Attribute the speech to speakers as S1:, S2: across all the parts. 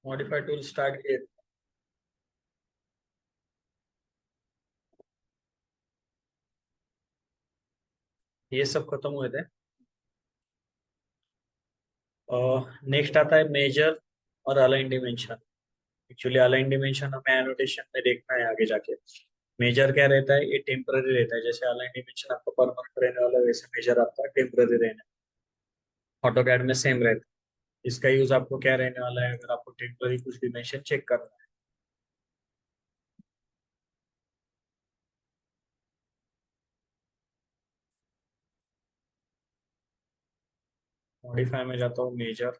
S1: Modify tool start किए। ये सब खत्म हुए थे। नेक्स्ट आता है मेजर और align dimension. Actually align dimension हमें एनोटेशन में देखना है आगे जाके। मेजर क्या रहता है, ये टेम्पररी रहता है। जैसे अलाइन डिमेंशन आपका परमानेंट रहने वाला है, वैसे मेजर आपका टेम्पररी रहने ऑटोकैड में सेम रहता है। इसका यूज आपको क्या रहने वाला है, अगर आपको टेम्पररी कुछ डिमेंशन चेक करना है। मॉडिफाई में जाता हूँ, मेजर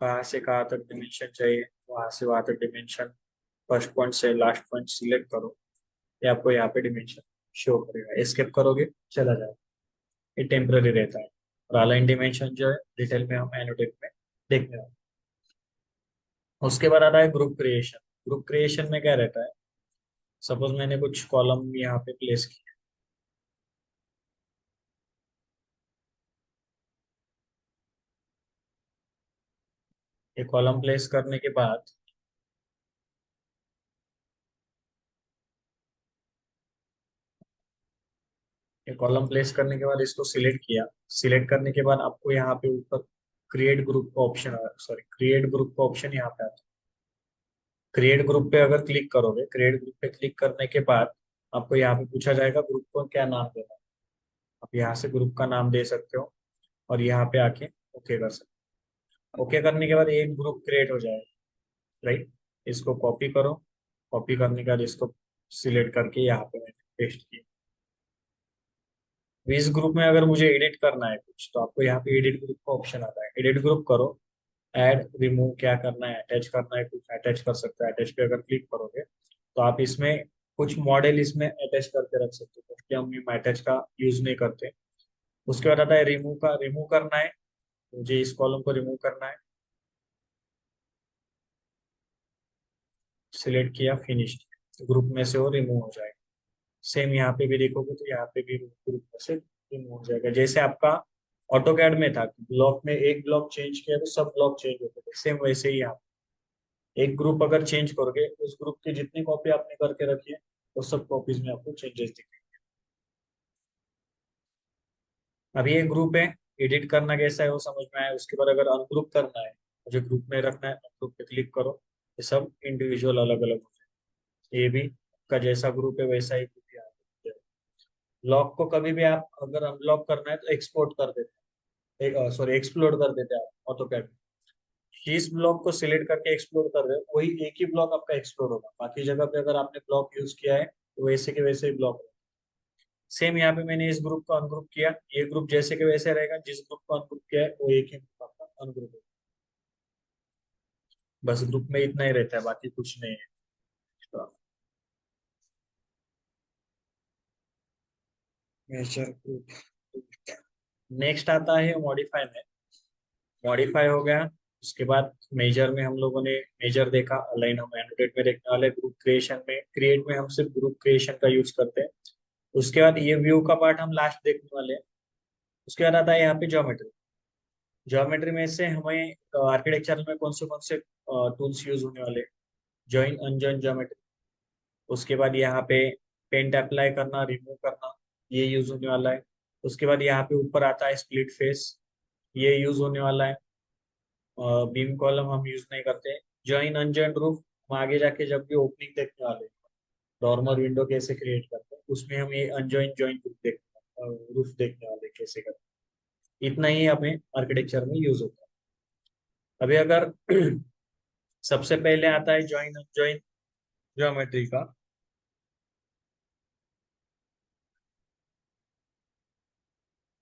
S1: कहाँ से कहाँ तक डिमेंशन चाहिए, वहां से वहां तक डिमेंशन, फर्स्ट पॉइंट से लास्ट पॉइंट सिलेक्ट करो। ये आपको यहाँ पे डिमेंशन शो करेगा, एस्केप करोगे चला जाएगा। ये टेम्पररी रहता है। और अलाइन डिमेंशन जो है डिटेल में हम एनोटेट में देखने वाले हैं। उसके बाद आता है ग्रुप क्रिएशन। ग्रुप क्रिएशन में क्या रहता है, सपोज मैंने कुछ कॉलम यहाँ पे प्लेस किया। ये कॉलम प्लेस करने के बाद ये कॉलम प्लेस करने के बाद इसको सिलेक्ट किया। सिलेक्ट करने के बाद आपको यहाँ पे ऊपर क्रिएट ग्रुप का ऑप्शन, सॉरी क्रिएट ग्रुप का ऑप्शन यहाँ पे आता है। क्रिएट ग्रुप पे अगर क्लिक करोगे, क्रिएट ग्रुप पे क्लिक करने के बाद आपको यहाँ पे पूछा जाएगा ग्रुप को क्या नाम देना है। आप यहाँ से ग्रुप का नाम दे सकते हो और यहाँ पे आके ओके कर सकते हो। ओके करने के बाद एक ग्रुप क्रिएट हो जाएगा, राइट। इसको कॉपी करो। कॉपी करने के बाद इसको सिलेक्ट करके यहाँ पे मैंने पेस्ट किया। तो इस ग्रुप में अगर मुझे एडिट करना है कुछ, तो आपको यहाँ पे एडिट ग्रुप का ऑप्शन आता है, एडिट ग्रुप करो। ऐड रिमूव क्या करना है, अटैच करना है, कुछ अटैच कर सकते हैं। अटैच पे अगर क्लिक करोगे तो आप इसमें कुछ मॉडल इसमें अटैच करके रख सकते हो, क्योंकि हम अटैच का यूज नहीं करते। उसके बाद आता है रिमूव का। रिमूव करना है, मुझे इस कॉलम को रिमूव करना है। सिलेक्ट किया, फिनिश। ग्रुप में से वो रिमूव हो जाएगा। सेम यहाँ पे भी देखोगे तो यहाँ पे भी ग्रुप में से रिमूव हो जाएगा। जैसे आपका ऑटोकैड में था, ब्लॉक में एक ब्लॉक चेंज किया तो सब ब्लॉक चेंज होते थे, सेम वैसे ही यहाँ एक ग्रुप अगर चेंज करोगे, उस ग्रुप की जितनी कॉपी आपने करके रखी है वो सब कॉपीज में आपको चेंजेस दिखेंगे। अभी ये ग्रुप है, एडिट करना कैसा है वो समझ में आया। उसके बाद अगर अनग्रुप करना है, मुझे ग्रुप में रखना है, अनग्रुप पे क्लिक करो। ये सब इंडिविजुअल अलग अलग हो जाए। ये भी का जैसा ग्रुप है वैसा ही ग्रुप यहाँ पे। लॉक को कभी भी आप अगर अनलॉक करना है तो एक्सपोर्ट कर देते हैं, सॉरी एक्सप्लोर कर देते हैं आप ऑटोकैड। जिस ब्लॉक को सिलेक्ट करके एक्सप्लोर कर रहे हो वही एक ही ब्लॉक आपका एक्सप्लोर होगा। बाकी जगह पे अगर आपने ब्लॉक यूज किया है तो वैसे के वैसे ही ब्लॉक होगा। सेम यहाँ पे मैंने इस ग्रुप को अनग्रुप किया, ये ग्रुप जैसे के वैसे रहेगा। जिस ग्रुप को अनग्रुप किया है वो एक ही ग्रुप आपका अनग्रुप होगा। बस ग्रुप में इतना ही रहता है, बाकी कुछ नहीं है। तो मेजर ग्रुप। नेक्स्ट आता है मॉडिफाई में। मॉडिफाई हो गया। उसके बाद मेजर में हम लोगों ने मेजर देखा, अलाइन हम एनोटेट में देखने वाले। ग्रुप क्रिएशन में, क्रिएट में हम सिर्फ ग्रुप क्रिएशन का यूज करते हैं। उसके बाद ये व्यू का पार्ट हम लास्ट देखने वाले हैं। उसके बाद आता है यहाँ पे ज्योमेट्री। ज्योमेट्री में से हमें आर्किटेक्चर में कौन से टूल्स यूज होने वाले, ज्वाइन अनजॉइन ज्योमेट्री। उसके बाद यहाँ पे पेंट अप्लाई करना, रिमूव करना, ये यूज होने वाला है। उसके बाद यहाँ पे ऊपर आता है स्प्लिट फेस, ये यूज होने वाला है। बीम कॉलम हम यूज नहीं करते। ज्वाइन अनजॉइन रूफ हम आगे जाके जब भी ओपनिंग देखने वाले हैं, नॉर्मल विंडो कैसे क्रिएट करते हैं उसमें हम ये अनजॉइन जॉइन रूफ देखने वाले हैं कैसे करते हैं। इतना ही हमें आर्किटेक्चर में यूज होता है। अभी अगर सबसे पहले आता है ज्वाइन अनजॉइन ज्योमेट्री का।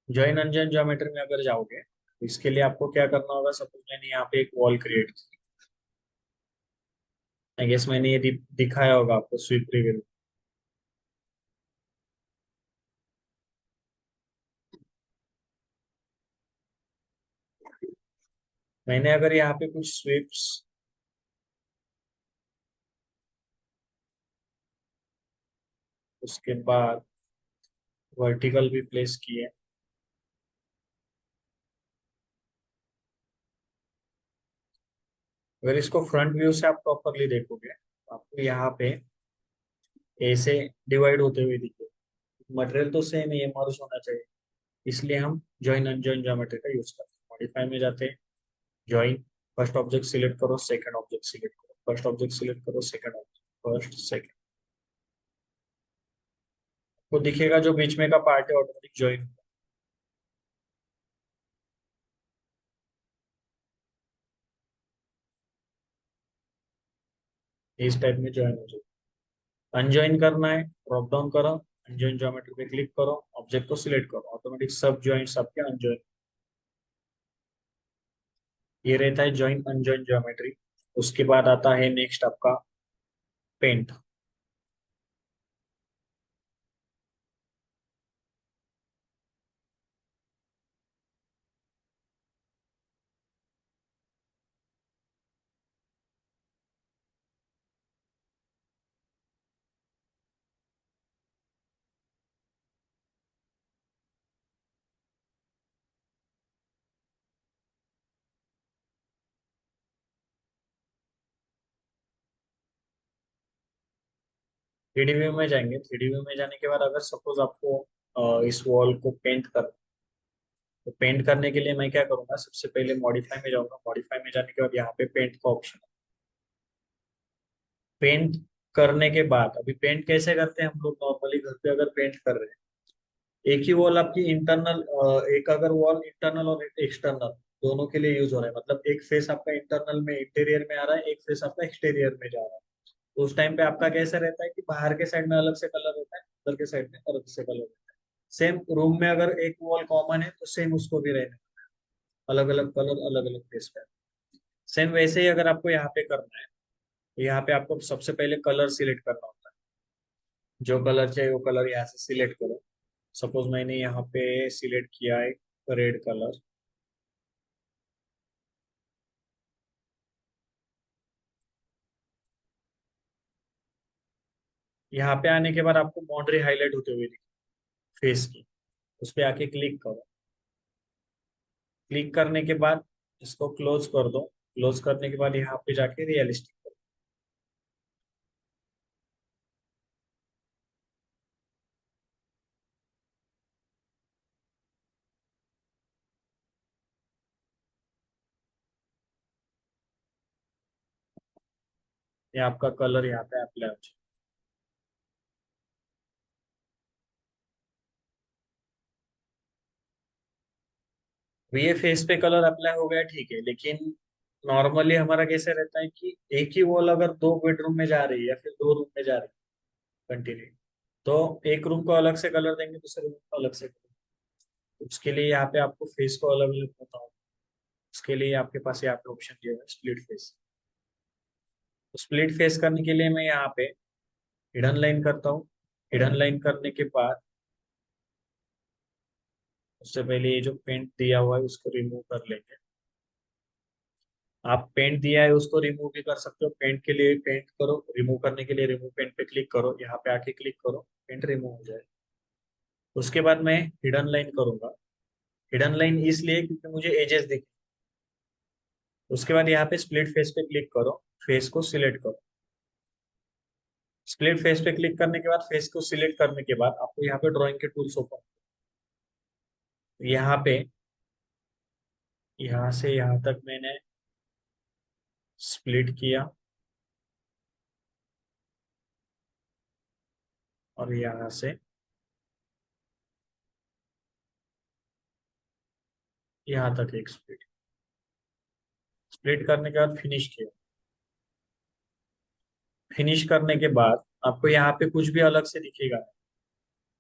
S1: ज्वाइन अनजॉइन ज्योमेट्री में अगर जाओगे तो इसके लिए आपको क्या करना होगा। सपोज मैंने यहाँ पे एक वॉल क्रिएट की। आई गेस मैंने ये दिखाया होगा आपको स्वीप प्रीव्यू। मैंने अगर यहाँ पे कुछ स्वीप्स, उसके बाद वर्टिकल भी प्लेस किए। अगर इसको फ्रंट व्यू से आप प्रॉपरली देखोगे तो आपको यहाँ पे ए से डिवाइड होते हुए दिखे। मटेरियल तो सेम ही है, मर्ज होना चाहिए, इसलिए हम ज्वाइन अनजॉइन ज्योमेट्री का यूज करते हैं। मॉडिफाई में जाते हैं, ज्वाइन, फर्स्ट ऑब्जेक्ट सिलेक्ट करो, सेकंड ऑब्जेक्ट सिलेक्ट करो, फर्स्ट ऑब्जेक्ट सिलेक्ट करो, सेकंड ऑब्जेक्ट, फर्स्ट सेकंड, तो दिखेगा जो बीच में का पार्ट है ऑटोमेटिक ज्वाइन। इस टाइप में ज्वाइन हो जाए। अनजॉइन करना है, ड्रॉप डाउन करो, अनजॉइन ज्योमेट्री पे क्लिक करो, ऑब्जेक्ट को सिलेक्ट करो, ऑटोमेटिक सब ज्वाइंट्स आपके अनजॉइन। ये रहता है ज्वाइन अनजॉइन ज्योमेट्री। उसके बाद आता है नेक्स्ट आपका पेंट। थ्री व्यू में जाएंगे, थ्री व्यू में जाने के बाद अगर सपोज आपको इस वॉल को पेंट कर, तो पेंट करने के लिए मैं क्या करूंगा, सबसे पहले मॉडिफाई में जाऊंगा, मॉडिफाई में जाने के बाद यहाँ पे पेंट का ऑप्शन, पेंट करने के बाद, अभी पेंट कैसे करते हैं हम लोग, नॉर्मली घर पे अगर पेंट कर रहे हैं, एक ही वॉल आपकी इंटरनल, एक अगर वॉल इंटरनल और एक्सटर्नल दोनों के लिए यूज हो रहा है, मतलब एक फेस आपका इंटरनल में इंटीरियर में आ रहा है, एक फेस आपका एक्सटीरियर में जा रहा है, तो उस टाइम पे आपका कैसा रहता है कि बाहर के साइड में अलग से कलर रहता है, अंदर के साइड में अलग से कलर रहता है। सेम रूम में अगर एक वॉल कॉमन है तो सेम उसको भी रहना, अलग अलग कलर अलग अलग फेस पे। सेम वैसे ही अगर आपको यहाँ पे करना है, तो यहाँ पे आपको सबसे पहले कलर सिलेक्ट करना होता है, जो कलर चाहिए वो कलर यहाँ से सिलेक्ट करो। सपोज मैंने यहाँ पे सिलेक्ट किया है रेड कलर। यहाँ पे आने के बाद आपको बाउंड्री हाईलाइट होते हुए दिखे फेस की, उस पे आके क्लिक करो। क्लिक करने के बाद इसको क्लोज कर दो, क्लोज करने के बाद यहाँ पे जाके रियलिस्टिक करो। ये आपका कलर यहाँ पे अप्लाई हो जाए। तो ये फेस पे कलर अप्लाई हो गया, ठीक है, लेकिन नॉर्मली हमारा कैसे रहता है कि एक ही वॉल अगर दो बेडरूम में जा रही है या फिर दो रूम में जा रही है कंटिन्यू, तो एक रूम को अलग से कलर देंगे, दूसरे रूम को अलग से कलर। उसके लिए यहाँ पे आपको फेस को अलग अलग बताओ। उसके लिए आपके पास यहाँ पे ऑप्शन दिया हुआ है स्प्लिट फेस। तो स्प्लिट फेस करने के लिए मैं यहाँ पे हिडन लाइन करता हूँ। हिडन लाइन करने के बाद उससे पहले ये जो पेंट दिया हुआ है उसको रिमूव कर लेंगे। आप पेंट दिया है उसको रिमूव भी कर सकते हो, पेंट के लिए पेंट करो, रिमूव करने के लिए रिमूव पेंट पे क्लिक करो, यहाँ पे आके क्लिक करो, पेंट रिमूव हो जाए। उसके बाद मैं हिडन लाइन करूंगा। हिडन लाइन इसलिए क्योंकि मुझे एजेस दिखे। उसके बाद यहाँ पे स्प्लिट फेस पे क्लिक करो, फेस को सिलेक्ट करो। स्प्लिट फेस पे क्लिक करने के बाद फेस को सिलेक्ट करने के बाद आपको यहाँ पे ड्राइंग के टूल्स ओपन, यहाँ पे यहाँ से यहाँ तक मैंने स्प्लिट किया, और यहाँ से यहाँ तक एक स्प्लिट, स्प्लिट करने के बाद फिनिश किया। फिनिश करने के बाद आपको यहाँ पे कुछ भी अलग से दिखेगा,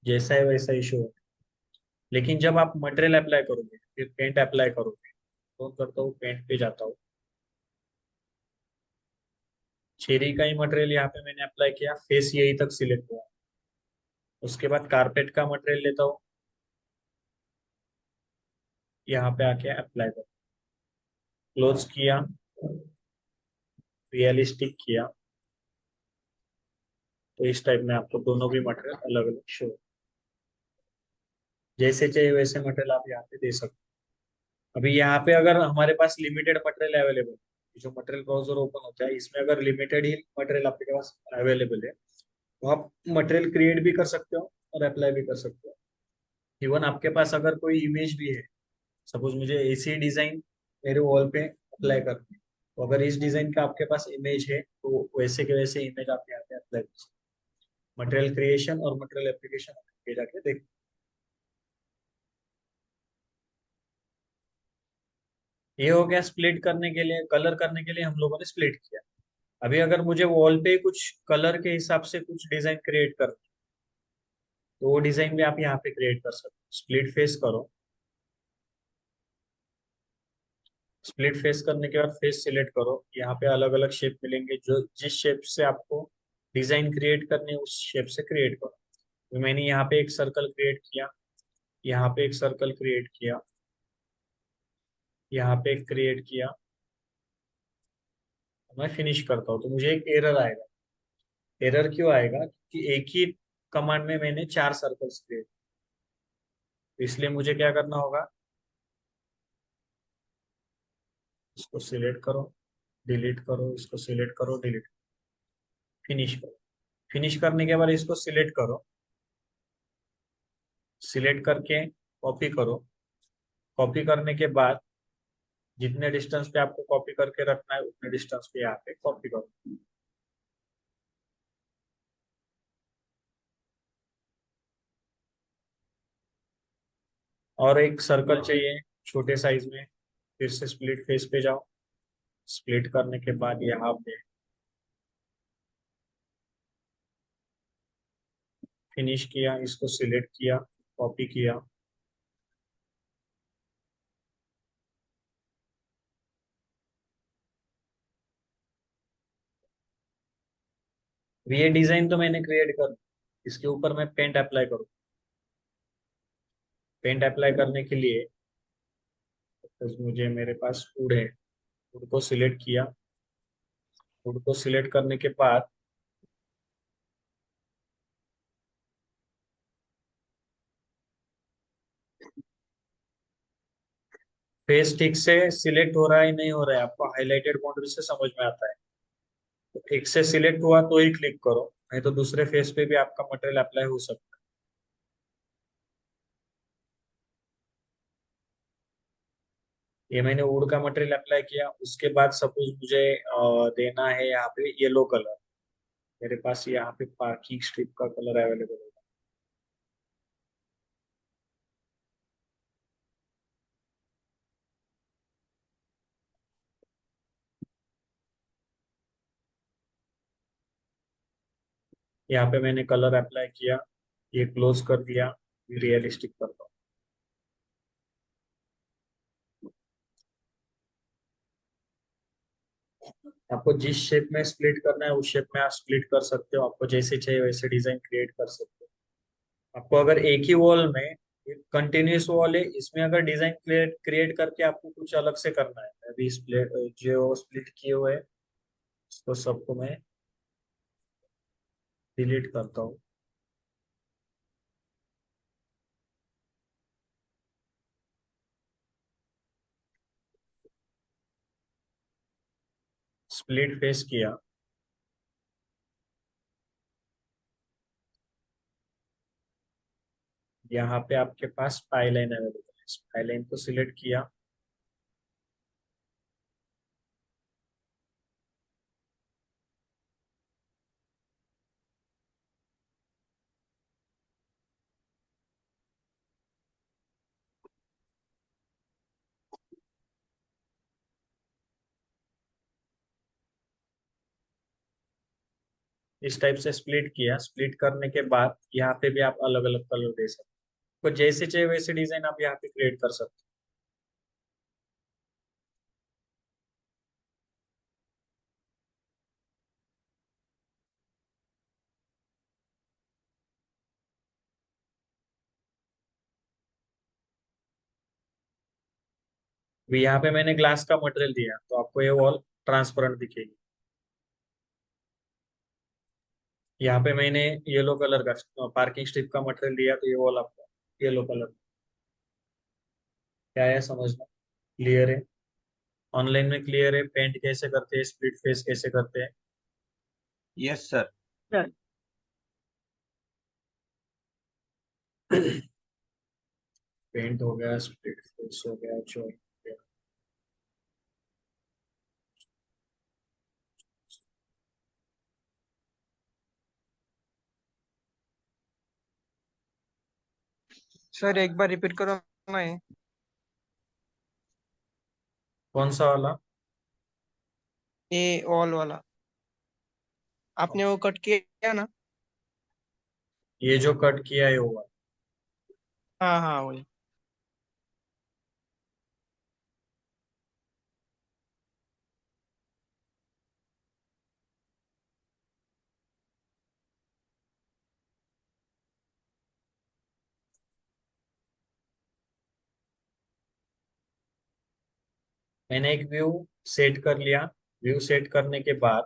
S1: जैसा है वैसा ही शो होगा। लेकिन जब आप मटेरियल अप्लाई करोगे, फिर पेंट अप्लाई करोगे, तो करता हूँ पेंट पे जाता हूँ, चेरी का ही मटेरियल यहाँ पे मैंने अप्लाई किया, फेस यही तक सिलेक्ट हुआ। उसके बाद कारपेट का मटेरियल लेता हूँ, यहाँ पे आके अप्लाई करो, क्लोज किया, रियलिस्टिक किया, तो इस टाइप में आपको दोनों भी मटेरियल अलग अलग शो, जैसे चाहिए वैसे मटेरियल आप यहाँ पे दे सकते हो। अभी यहाँ पे अगर हमारे पास लिमिटेड मटेरियल अवेलेबल, जो मटेरियल ब्राउजर ओपन होता है, इसमें अगर लिमिटेड ही मटेरियल आपके पास अवेलेबल है तो आप मटेरियल क्रिएट भी कर सकते हो और अप्लाई भी कर सकते हो। इवन आपके पास अगर कोई इमेज भी है, सपोज मुझे ऐसी डिजाइन मेरे वॉल पे अप्लाई करनी है, तो अगर इस डिजाइन का आपके पास इमेज है तो वैसे के वैसे इमेज आप यहाँ पे अप्लाई कर सकते हो। मटेरियल क्रिएशन और मटेरियल एप्लीकेशन पे जाके देख। ये हो गया स्प्लिट करने के लिए, कलर करने के लिए हम लोगों ने स्प्लिट किया। अभी अगर मुझे वॉल पे कुछ कलर के हिसाब से कुछ डिजाइन क्रिएट करना है, तो वो डिजाइन भी आप यहाँ पे क्रिएट कर सकते हो। स्प्लिट फेस करो। स्प्लिट फेस करने के बाद फेस सिलेक्ट करो, यहाँ पे अलग अलग शेप मिलेंगे, जो जिस शेप से आपको डिजाइन क्रिएट करनी है उस शेप से क्रिएट करो। तो मैंने यहाँ पे एक सर्कल क्रिएट किया, यहाँ पे एक सर्कल क्रिएट किया, यहाँ पे एक क्रिएट किया। मैं फिनिश करता हूँ तो मुझे एक एरर आएगा। एरर क्यों आएगा? कि एक ही कमांड में मैंने 4 सर्कल्स क्रिएट, इसलिए मुझे क्या करना होगा, इसको सिलेक्ट करो, डिलीट करो, इसको सिलेक्ट करो, डिलीट, फिनिश करो। फिनिश करने के बाद इसको सिलेक्ट करो, सिलेक्ट करके कॉपी करो। कॉपी करने के बाद जितने डिस्टेंस पे आपको कॉपी करके रखना है उतने डिस्टेंस पे यहाँ पे कॉपी करो। और एक सर्कल चाहिए छोटे साइज में, फिर से स्प्लिट फेस पे जाओ। स्प्लिट करने के बाद यहाँ पे फिनिश किया, इसको सिलेक्ट किया, कॉपी किया। ये डिजाइन तो मैंने क्रिएट कर दी। इसके ऊपर मैं पेंट अप्लाई करूँ। पेंट अप्लाई करने के लिए तो मुझे, मेरे पास वुड है, वुड को सिलेक्ट किया। वुड को सिलेक्ट करने के बाद फेस ठीक से सिलेक्ट हो रहा है नहीं हो रहा है आपको हाईलाइटेड बाउंड्री से समझ में आता है। तो एक से सिलेक्ट हुआ तो ही क्लिक करो, नहीं तो दूसरे फेस पे भी आपका मटेरियल अप्लाई हो सकता है। ये मैंने वुड का मटेरियल अप्लाई किया, उसके बाद सपोज मुझे देना है यहाँ पे येलो कलर। मेरे पास यहाँ पे पार्किंग स्ट्रिप का कलर अवेलेबल होगा। यहाँ पे मैंने कलर अप्लाई किया, ये क्लोज कर दिया, रियलिस्टिक करता हूँ। आपको जिस शेप में स्प्लिट करना है उस शेप में आप स्प्लिट कर सकते हो, आपको जैसे चाहिए वैसे डिजाइन क्रिएट कर सकते हो। आपको अगर एक ही वॉल में, एक कंटिन्यूस वॉल है, इसमें अगर डिजाइन क्रिएट क्रिएट करके आपको कुछ अलग से करना है, अभी स्प्लिट जो स्प्लिट किए हुए हैं, उसको सबको मैं डिलीट करता हूँ। स्प्लिट फेस किया, यहाँ पे आपके पास पाइलाइन अवेलेबल है, इस पाइलाइन को सिलेक्ट किया। इस टाइप से स्प्लिट किया। स्प्लिट करने के बाद यहाँ पे भी आप अलग अलग कलर दे सकते हो, तो जैसे चाहिए वैसे डिजाइन आप यहाँ पे क्रिएट कर सकते हो। अभी यहाँ पे मैंने ग्लास का मटेरियल दिया तो आपको ये वॉल ट्रांसपेरेंट दिखेगी। यहाँ पे मैंने येलो कलर का पार्किंग स्ट्रिप का मटेरियल दिया तो ये वॉल आपको येलो कलर। क्या है समझना? क्लियर है? ऑनलाइन में क्लियर है? पेंट कैसे करते हैं, स्प्लिट फेस कैसे करते हैं?
S2: Yes sir.
S1: पेंट हो गया, स्प्लिट फेस हो गया, जो
S3: सर एक बार रिपीट करो ना ये।
S1: कौन सा वाला?
S3: ये ऑल वाला आपने वो कट किया ना?
S1: ये जो कट किया है वो?
S3: हाँ हाँ वही।
S1: मैंने एक व्यू सेट कर लिया। व्यू सेट करने के बाद,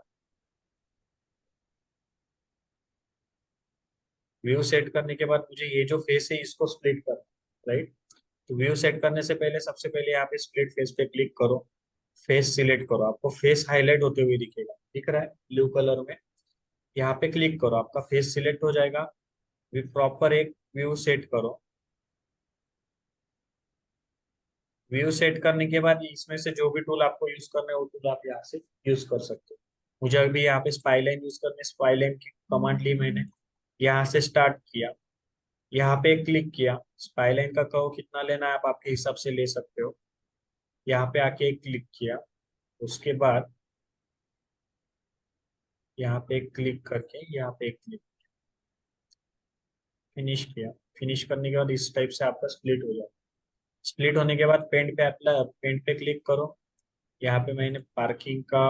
S1: व्यू सेट करने के बाद मुझे ये जो फेस है इसको स्प्लिट करना, राइट? तो व्यू सेट करने से पहले सबसे पहले यहाँ पे स्प्लिट फेस पे क्लिक करो। फेस सिलेक्ट करो, आपको फेस हाईलाइट होते हुए दिखेगा, दिख रहा है ब्लू कलर में? यहाँ पे क्लिक करो, आपका फेस सिलेक्ट हो जाएगा। प्रॉपर एक व्यू सेट करो। व्यू सेट करने के बाद इसमें से जो भी टूल आपको यूज करना है वो टूल आप यहाँ से यूज कर सकते हो। मुझे अभी यहाँ पे स्पाइलाइन यूज करने, स्पाइलाइन की कमांड ली मैंने, यहाँ से स्टार्ट किया, यहाँ पे क्लिक किया। स्पाइलाइन का कर्व कितना लेना है आप आपके हिसाब से ले सकते हो। यहाँ पे आके क्लिक किया, उसके बाद यहाँ पे क्लिक करके यहाँ पे क्लिक, फिनिश किया। फिनिश करने के बाद इस टाइप से आपका स्प्लिट हो जाए। स्प्लिट होने के बाद पेंट पे अप्लाई, पेंट पे क्लिक करो। यहाँ पे मैंने पार्किंग का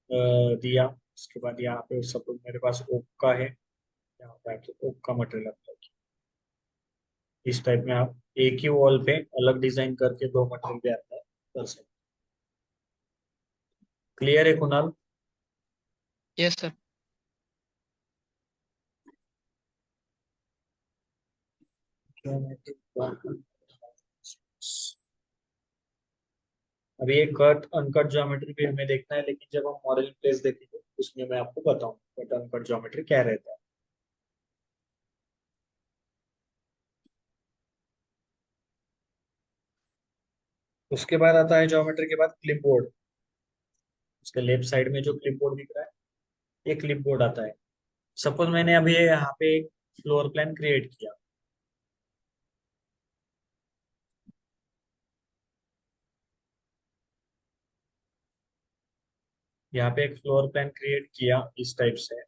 S1: दिया। उसके बाद यहाँ पे सपोज मेरे पास ओक का है, यहाँ पे आके ओक का मटेरियल अप्लाई किया। इस टाइप में आप एक ही वॉल पे अलग डिजाइन करके दो मटेरियल पे अप्लाई कर सकते। क्लियर है कुणाल?
S3: Yes sir.
S1: अभी एक कट अनकट ज्योमेट्री भी हमें देखना है, लेकिन जब हम मॉडल प्लेस देखेंगे उसमें मैं आपको बताऊंगा कट अनकट ज्योमेट्री क्या रहता है। उसके बाद आता है ज्योमेट्री के बाद क्लिपबोर्ड। उसके लेफ्ट साइड में जो क्लिपबोर्ड दिख रहा है, ये क्लिपबोर्ड आता है। सपोज मैंने अभी यहाँ पे एक फ्लोर प्लान क्रिएट किया। यहाँ पे एक फ्लोर प्लान क्रिएट किया इस टाइप से।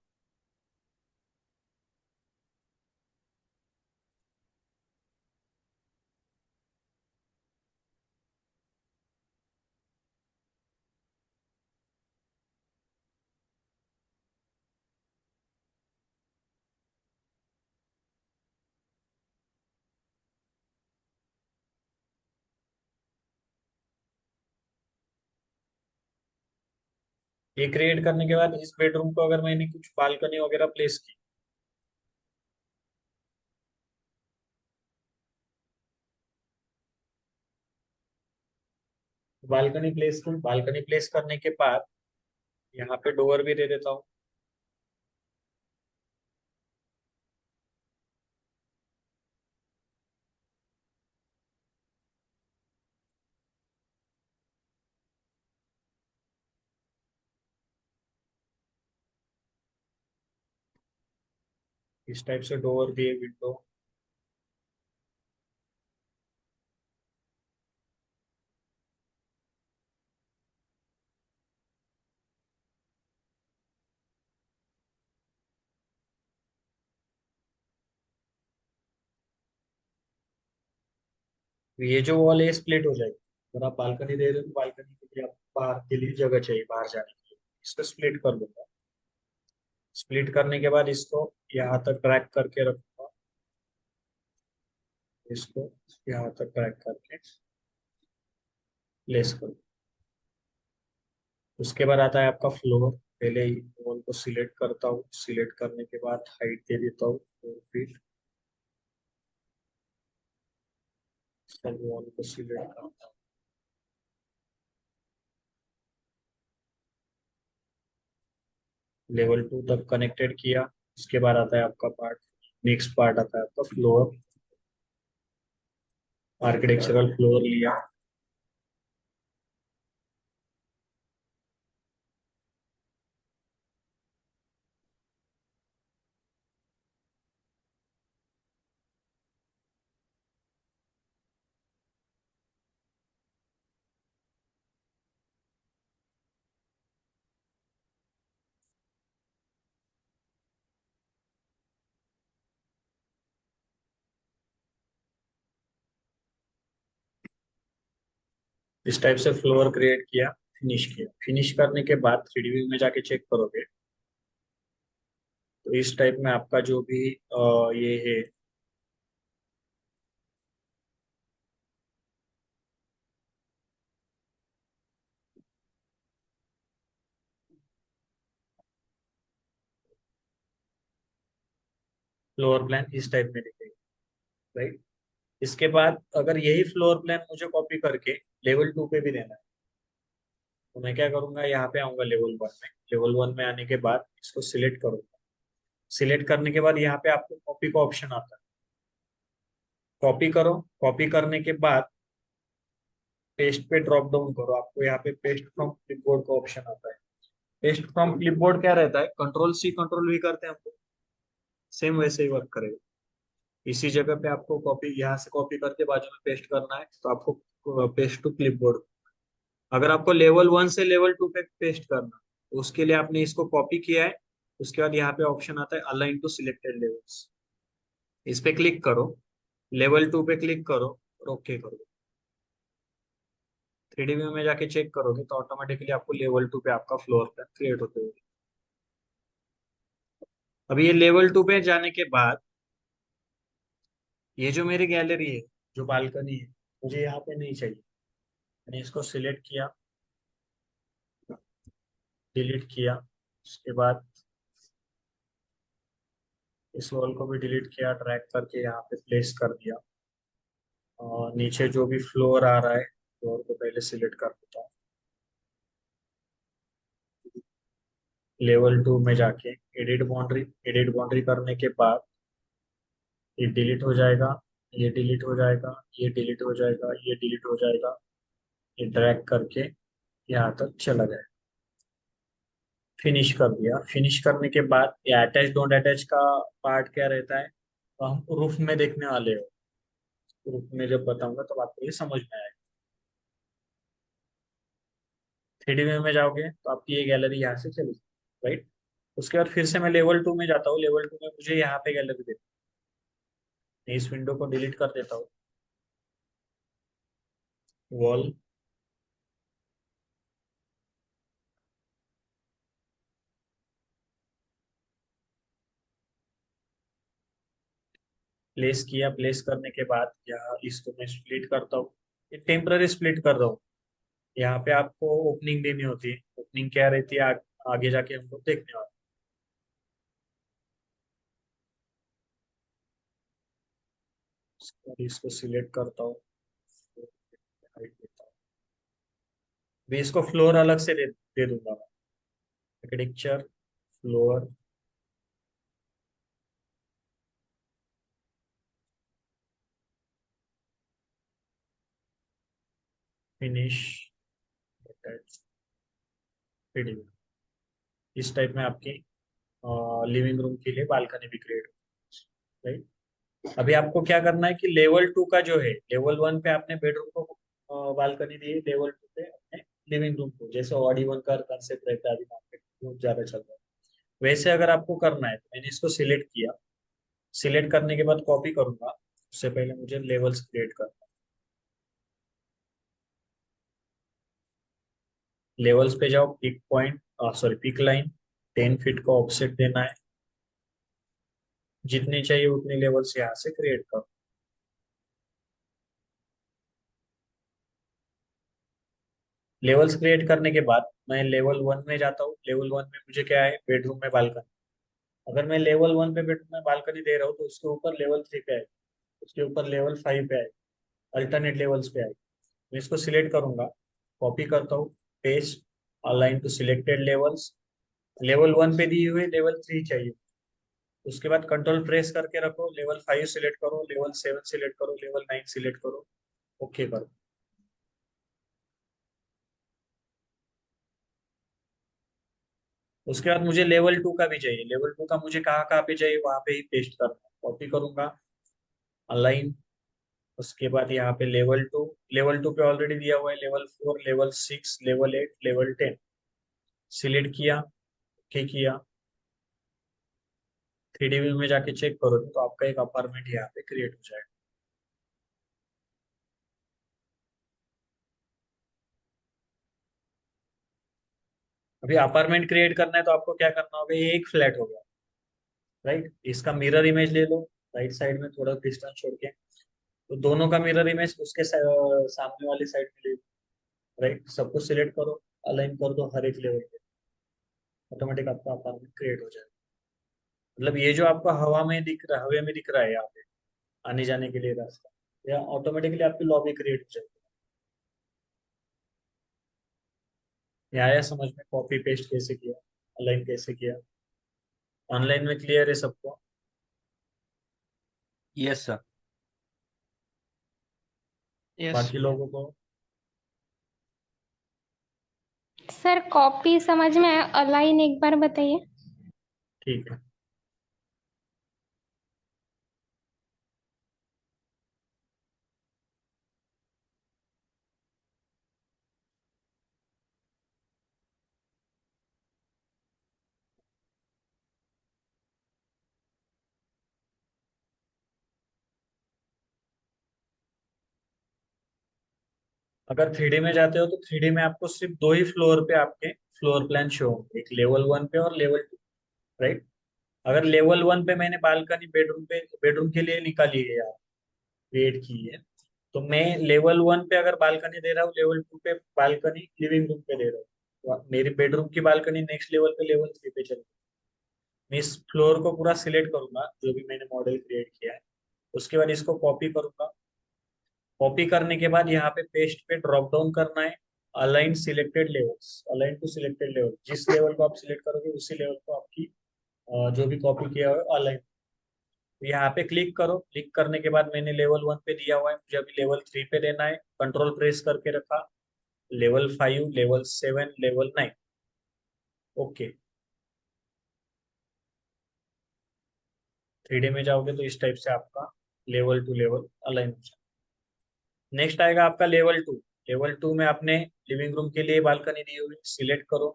S1: ये क्रिएट करने के बाद इस बेडरूम को अगर मैंने कुछ बालकनी वगैरह प्लेस की, बालकनी प्लेस करने के बाद यहाँ पे डोर भी दे देता हूँ। इस टाइप से डोर दिए, विंडो। ये जो वॉल है स्प्लिट हो जाएगी। अगर आप बालकनी दे रहे हो तो बालकनी के लिए आप बाहर के लिए जगह चाहिए, बाहर जाने के लिए, इसको स्प्लिट कर दूंगा। स्प्लिट करने के बाद इसको यहाँ तक ड्रैग करके रखूंगा, इसको यहाँ तक ड्रैग करके प्लेस करूँ। उसके बाद आता है आपका फ्लोर। पहले ही वॉल को सिलेक्ट करता हूँ, सिलेक्ट करने के बाद हाइट दे देता हूँ 4 फीट। सब वॉल को सिलेक्ट करता हूँ। लेवल 2 तक कनेक्टेड किया। उसके बाद आता है आपका पार्ट, नेक्स्ट पार्ट आता है आपका फ्लोर, आर्किटेक्चरल फ्लोर लिया। इस टाइप से फ्लोर क्रिएट किया, फिनिश किया। फिनिश करने के बाद 3D व्यू में जाके चेक करोगे तो इस टाइप में आपका जो भी ये है, फ्लोर प्लान इस टाइप में दिखेगा, राइट। इसके बाद अगर यही फ्लोर प्लान मुझे कॉपी करके लेवल 2 पे भी देना है, तो मैं क्या करूंगा, यहाँ पे आऊंगा लेवल 1 में। लेवल 1 में आने के बाद इसको सिलेक्ट करूंगा। सिलेक्ट करने के बाद यहाँ पे आपको कॉपी का ऑप्शन आता है, कॉपी करो। कॉपी करने के बाद पेस्ट पे ड्रॉप डाउन करो, आपको यहाँ पे पेस्ट फ्रॉम क्लिपबोर्ड का ऑप्शन आता है। पेस्ट फ्रॉम क्लिपबोर्ड क्या रहता है, कंट्रोल सी कंट्रोल वी करते हैं हम लोग, सेम वैसे ही वर्क करेगा। इसी जगह पे आपको कॉपी, यहाँ से कॉपी करके बाजू में पेस्ट करना है, तो आपको पेस्ट टू क्लिपबोर्ड। अगर आपको लेवल 1 से लेवल 2 पे पेस्ट करना, तो उसके लिए आपने इसको कॉपी किया है। उसके बाद यहाँ पे ऑप्शन आता है अलाइन टू सिलेक्टेड लेवल्स, इस पे क्लिक करो, लेवल 2 पे क्लिक करो और ओके करो। 3D व्यू में जाके चेक करोगे तो ऑटोमेटिकली आपको लेवल 2 पे आपका फ्लोर प्लान क्रिएट होते हुए। अभी ये लेवल 2 पे जाने के बाद ये जो मेरी गैलरी है, जो बालकनी है, मुझे यहाँ पे नहीं चाहिए। मैंने इसको सिलेक्ट किया, डिलीट किया। उसके बाद इस वॉल को भी डिलीट किया, ड्रैग करके यहाँ पे प्लेस कर दिया। और नीचे जो भी फ्लोर आ रहा है, फ्लोर को पहले सिलेक्ट कर देता हूँ। लेवल 2 में जाके एडिट बाउंड्री करने के बाद ये डिलीट हो जाएगा, ये डिलीट हो जाएगा, ये डिलीट हो जाएगा, ये डिलीट हो जाएगा। ये ड्रैग करके यहाँ तक चला जाएगा। फिनिश कर दिया। फिनिश करने के बाद ये अटैच डोंट अटैच का पार्ट क्या रहता है, तो हम रूफ में देखने वाले हो। रूफ में जब बताऊंगा तब आपको ये समझ में आएगा। 3D में जाओगे तो आपकी ये गैलरी यहाँ से चली, राइट। उसके बाद फिर से मैं लेवल 2 में जाता हूँ। लेवल 2 में मुझे यहाँ पे गैलरी देती है। मैं इस विंडो को डिलीट कर देता हूँ। वॉल, प्लेस किया। प्लेस करने के बाद यहाँ इसको मैं स्प्लिट करता हूँ, ये टेम्पररी स्प्लिट कर रहा हूँ। यहाँ पे आपको ओपनिंग देनी होती है। ओपनिंग क्या रहती है, आगे जाके हम लोग देखने वाले हैं। इसको सिलेक्ट करता हूँ, हाइट देता हूँ। मैं इसको फ्लोर अलग से दे दूंगा मैं। Architecture floor, finish, attach, fitting. इस टाइप में आपकी लिविंग रूम के लिए बालकनी भी क्रिएट हो, राइट। अभी आपको क्या करना है कि लेवल 2 का जो है, लेवल 1 पे आपने बेडरूम को बालकनी दी, लेवल 2 पे आपने लिविंग रूम को, जैसे ऑडी 1 का कंसेप्ट रहता है, अभी मार्केट बहुत ज्यादा चल रहा है, वैसे अगर आपको करना है तो मैंने इसको सिलेक्ट किया। सिलेक्ट करने के बाद कॉपी करूंगा। उससे पहले मुझे लेवल्स क्रिएट करना है। लेवल्स पे जाओ, pick point, sorry pick line, 10 feet का ऑफसेट देना है। जितने चाहिए उतने लेवल्स यहाँ से क्रिएट करो। लेवल्स क्रिएट करने के बाद मैं लेवल 1 में जाता हूँ। लेवल 1 में मुझे क्या है, बेडरूम में बालकनी। अगर मैं लेवल 1 पे बेडरूम में बालकनी दे रहा हूँ तो उसके ऊपर लेवल 3 पे आए, उसके ऊपर लेवल 5 पे आए, अल्टरनेट लेवल्स पे आए। मैं इसको सिलेक्ट करूंगा, कॉपी करता हूँ, paste, align to selected levels, level 1 पे दी हुई लेवल 3 चाहिए। उसके बाद कंट्रोल प्रेस करके रखो, लेवल 5 सिलेक्ट करो, लेवल 7 सिलेक्ट करो, लेवल 9 सिलेक्ट करो, ओके करो। उसके बाद मुझे लेवल 2 का भी चाहिए। लेवल 2 का मुझे कहाँ कहाँ पे चाहिए, वहां पे ही पेस्ट करना, कॉपी करूंगा, अलाइन। उसके बाद यहाँ पे लेवल 2 पे ऑलरेडी दिया हुआ है, level 4, level 6, level 8, level 10 select किया, ओके किया। 3D व्यू में जाके चेक करोगे तो आपका एक अपार्टमेंट यहाँ पे क्रिएट हो जाएगा। अभी अपार्टमेंट क्रिएट करना है तो आपको क्या करना होगा, ये एक फ्लैट हो गया, राइट। इसका मिरर इमेज ले लो, राइट साइड में थोड़ा डिस्टेंस छोड़ के, तो दोनों का मिरर इमेज उसके सामने वाली साइड में ले लो, राइट। सब कुछ सिलेक्ट करो, अलाइन कर दो हर एक लेवल पे, ऑटोमेटिक आपका अपार्टमेंट क्रिएट हो जाएगा। मतलब ये जो आपको हवा में दिख रहा है यहाँ पे आने जाने के लिए रास्ता, या ऑटोमेटिकली आपकी लॉबी क्रिएट हो जाएगी। ये आया समझ में, कॉपी पेस्ट कैसे किया, अलाइन कैसे किया। ऑनलाइन में क्लियर है सबको?
S2: Yes, sir.
S3: यस।
S1: बाकी लोगों को?
S4: सर कॉपी समझ में आया, अलाइन एक बार बताइए।
S1: ठीक है। अगर 3D में जाते हो तो 3D में आपको सिर्फ दो ही फ्लोर पे आपके फ्लोर प्लान शो होंगे, एक लेवल 1 पे और लेवल 2, राइट। अगर लेवल 1 पे मैंने बालकनी बेडरूम के लिए निकाली है यार, क्रिएट की है, तो मैं लेवल 1 पे अगर बालकनी दे रहा हूँ, लेवल 2 पे बालकनी लिविंग रूम पे दे रहा हूँ, तो मेरी बेडरूम की बालकनी नेक्स्ट लेवल पे लेवल 3 पे चलेगी। मैं इस फ्लोर को पूरा सिलेक्ट करूंगा जो भी मैंने मॉडल क्रिएट किया है, उसके बाद इसको कॉपी करूंगा। कॉपी करने के बाद यहाँ पे पेस्ट पे ड्रॉप डाउन करना है, align selected levels, align to selected level, जिस लेवल को आप सिलेक्ट करोगे उसी लेवल को आपकी जो भी कॉपी किया हुआ है अलाइन। तो यहाँ पे क्लिक करो, क्लिक करने के बाद मैंने लेवल 1 पे दिया हुआ है, मुझे अभी लेवल 3 पे देना है, कंट्रोल प्रेस करके रखा, level 5, level 7, level 9, okay. 3D में जाओगे तो इस टाइप से आपका लेवल टू लेवल अलाइन हो जाए। नेक्स्ट आएगा आपका लेवल 2। लेवल 2 में आपने लिविंग रूम के लिए बालकनी दी हुई, सिलेक्ट करो,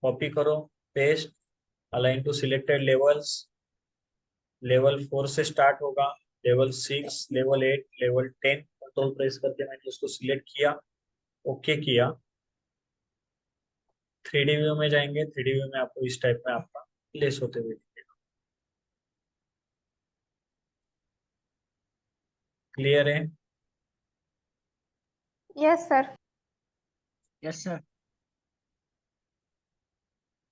S1: कॉपी करो, paste, align to selected levels, level 4 से स्टार्ट होगा, level 6, level 8, level 10, control press करके मैंने उसको सिलेक्ट किया, ओके किया। 3D व्यू में जाएंगे, 3D व्यू में आपको इस टाइप में आपका प्लेस होते हुए दिखेगा। क्लियर है?
S4: Yes sir.
S2: Yes, sir.